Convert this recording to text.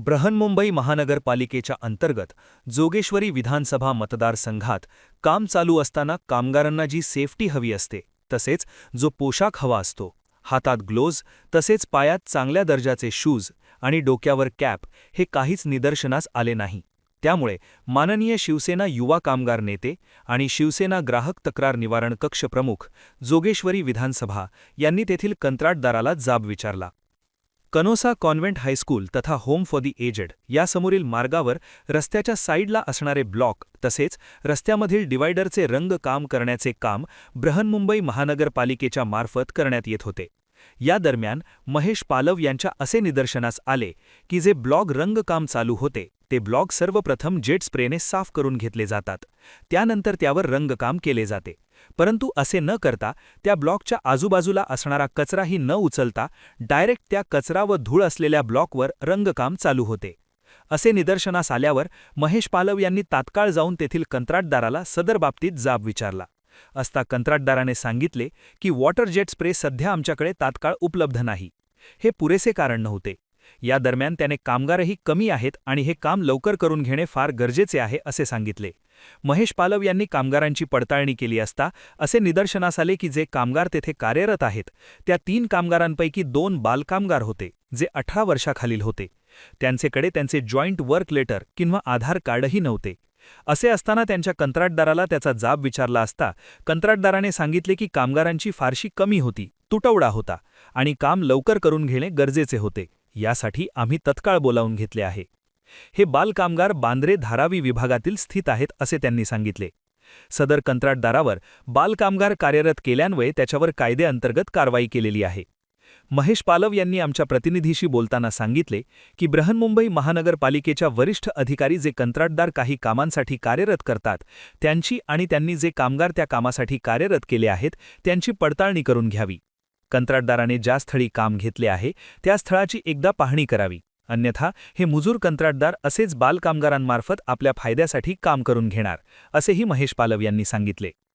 बृहन्मुंबई महानगरपालिकेच्या अंतर्गत जोगेश्वरी विधानसभा मतदारसंघात काम चालू असताना कामगारांना जी सेफ्टी हवी असते, तसेच जो पोशाख हवा असतो, हातात ग्लोव्ज तसेच पायात चांगल्या दर्जाचे शूज आणि डोक्यावर कॅप, हे काहीच निदर्शनास आले नाही। त्यामुळे माननीय शिवसेना युवा कामगार नेते आणि शिवसेना ग्राहक तक्रार निवारण कक्ष प्रमुख जोगेश्वरी विधानसभा यांनी तेथील कंत्राटदाराला जाब विचारला। कनोसा कॉन्व्हेंट हायस्कूल तथा होम फॉर दी एजेड यासमोरील मार्गावर रस्त्याच्या साईडला असणारे ब्लॉक तसेच रस्त्यामधील डिवायडरचे रंग काम करण्याचे काम बृहन्मुंबई महानगरपालिकेच्या मार्फत करण्यात येत होते। या दरम्यान महेश पालव यांच्या असे निदर्शनास आले की जे ब्लॉक रंगकाम चालू होते ते ब्लॉक सर्वप्रथम जेट स्प्रेने साफ करून घेतले जातात, त्यानंतर त्यावर रंगकाम केले जाते। परंतु असे न करता त्या ब्लॉकच्या आजूबाजूला असणारा कचराही न उचलता डायरेक्ट त्या कचरा व धूळ असलेल्या ब्लॉकवर रंगकाम चालू होते। असे निदर्शनास आल्यावर महेश पालव यांनी तात्काळ जाऊन तेथील कंत्राटदाराला सदर बाबतीत जाब विचारला असता कंत्राटदाराने सांगितले की वॉटर जेट स्प्रे सध्या आमच्याकडे तात्काळ उपलब्ध नाही। हे पुरेसे कारण नव्हते। या दरम्यान त्याने कामगारही कमी आहेत आणि हे काम लवकर करून घेणे फार गरजेचे आहे असे सांगितले। महेश पालव यांनी कामगारांची पडताळणी केली असता असे निदर्शनास आले की जे कामगार तेथे कार्यरत आहेत त्या 3 कामगारांपैकी 2 बालकामगार होते जे 18 वर्षाखालील होते। त्यांचेकडे त्यांचे जॉईंट वर्क लेटर किंवा आधार कार्डही नव्हते। असे असताना त्यांच्या कंत्राटदाराला त्याचा जाब विचारला असता कंत्राटदाराने सांगितले की कामगारांची फारशी कमी होती, तुटवडा होता आणि काम लवकर करून घेणे गरजेचे होते। यासाठी आम्ही तत्काळ बोलावून घेतले आहे। हे बालकामगार बांद्रे धारावी विभागातील स्थित आहेत असे त्यांनी सांगितले। सदर कंत्राटदारावर बालकामगार कार्यरत केल्यान्वये त्याच्यावर कायद्याअंतर्गत कारवाई केलेली आहे। महेश पालव यांनी आमच्या प्रतिनिधीशी बोलताना सांगितले की बृहन्मुंबई महानगरपालिकेच्या वरिष्ठ अधिकारी जे कंत्राटदार काही कामांसाठी कार्यरत करतात त्यांची आणि त्यांनी जे कामगार त्या कामासाठी कार्यरत केले आहेत त्यांची पडताळणी करून घ्यावी। कंत्राटदाराने ज्या स्थळी काम घेतले आहे त्या स्थळाची एकदा पाहणी करावी, अन्यथा हे मुजूर कंत्राटदार असेच बालकामगारांमार्फत आपल्या फायद्यासाठी काम करून घेणार, असेही महेश पालव यांनी सांगितले।